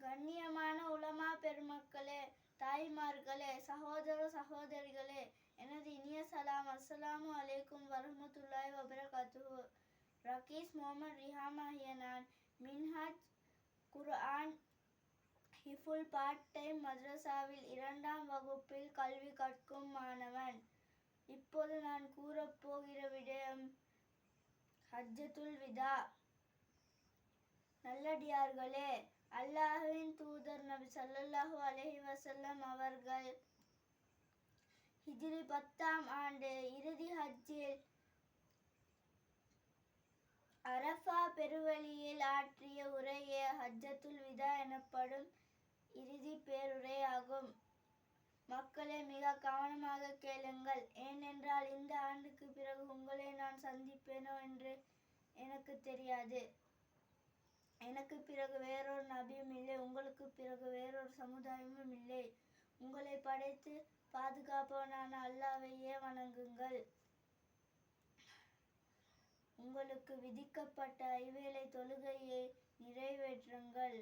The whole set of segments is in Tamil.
கண்ணியமான உலமா பெருமக்களே, தாய்மார்களே, சகோதர சகோதரிகளே, எனது இனிய சலாம். அஸ்ஸலாமு அலைக்கும் வரஹ்மத்துல்லாஹி வபரகாத்துஹு. ரகீஸ் முகமது ரிஹாம் ஆகிய நான் மின்ஹாஜ் குர்ஆன் ஹிஃபுல் பார்ட் டைம் மദ്രஸாவில் 2ஆம் வகுப்பில் கல்வி கற்கும் மாணவன். இப்போது நான் கூறப்போகிற விடயம் ஹஜ்ஜத்துல் விதா. நல்லடியார்களே, அல்லாஹ்வின் தூதர் நபி ஸல்லல்லாஹு அலைஹி வஸல்லம் அவர்கள் ஹிஜ்ரி 10ஆம் ஆண்டு இறுதி ஹஜ்ஜில் அரஃபா பெருவழியில் ஆற்றிய உரையே ஹஜ்ஜத்துல் விதா எனப்படும் இறுதி பேருரையாகும். மக்களே, மிக கவனமாக கேளுங்கள். ஏனென்றால் இந்த ஆண்டுக்கு பிறகு உங்களை நான் சந்திப்பேனோ என்று எனக்கு தெரியாது. எனக்கு பிறகு வேறொரு நபியும் இல்லை, உங்களுக்கு பிறகு வேறொரு சமுதாயமும் இல்லை. உங்களை படைத்து பாதுகாப்பவனான அல்லாஹ்வையே வணங்குங்கள். உங்களுக்கு விதிக்கப்பட்ட ஐவேளை தொழுகையை நிறைவேற்றுங்கள்.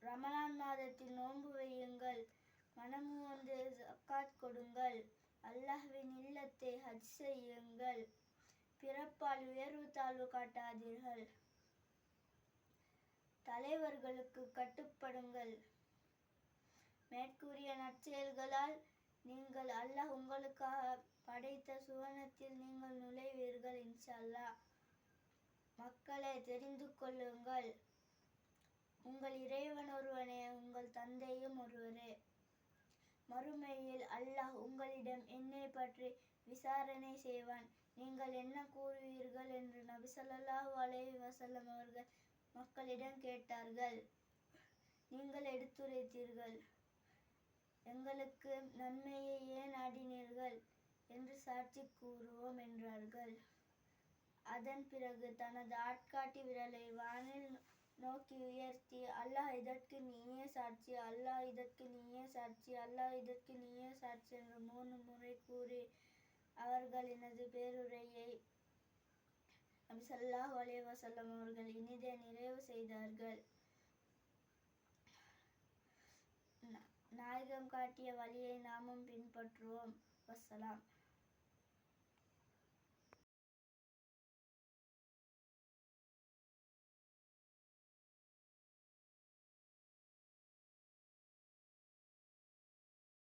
ரமலான் மாதத்தில் நோன்பு வையுங்கள். மனமு வந்து ஜக்காத் கொடுங்கள். அல்லாஹ்வின் இல்லத்தை ஹஜ் செய்யுங்கள். பிறப்பால் உயர்வு தாழ்வு காட்டாதீர்கள். தலைவர்களுக்கு கட்டுப்படுங்கள். மேற்கூறிய நற்செயல்களால் நீங்கள் அல்லாஹ் உங்களுக்காக படைத்த சுவனத்தில் நீங்கள் நுழைவீர்கள் இன்ஷா அல்லாஹ். மக்களே, தெரிந்து கொள்ளுங்கள், உங்கள் இறைவன் ஒருவனே, உங்கள் தந்தையும் ஒருவரே. மறுமையில் அல்லாஹ் உங்களிடம் என்னை பற்றி விசாரணை செய்வான். நீங்கள் என்ன கூறுவீர்கள் என்று நபி ஸல்லல்லாஹு அலைஹி வஸல்லம் அவர்கள் மக்களிடம் கேட்டார்கள். நீங்கள் எடுத்துரைத்தீர்கள், எங்களுக்கு நன்மையை ஏன் நாடினீர்கள் என்று சாட்சி கூறுவோம் என்றார்கள். அதன் பிறகு தனது ஆட்காட்டி விரலை வானில் நோக்கி உயர்த்தி, அல்லாஹ் இதற்கு நீயே சாட்சி, அல்லாஹ் இதற்கு நீயே சாட்சி, அல்லாஹ் இதற்கு நீயே சாட்சி என்று 3 முறை கூறி அவர்களினது பேருரையை நபி ஸல்லல்லாஹு அலைஹி வஸல்லம் அவர்கள் இனிதே நிறைவு செய்தார்கள். நாயகம் காட்டிய வழியை நாமும் பின்பற்றுவோம். வஸ்ஸலாம்.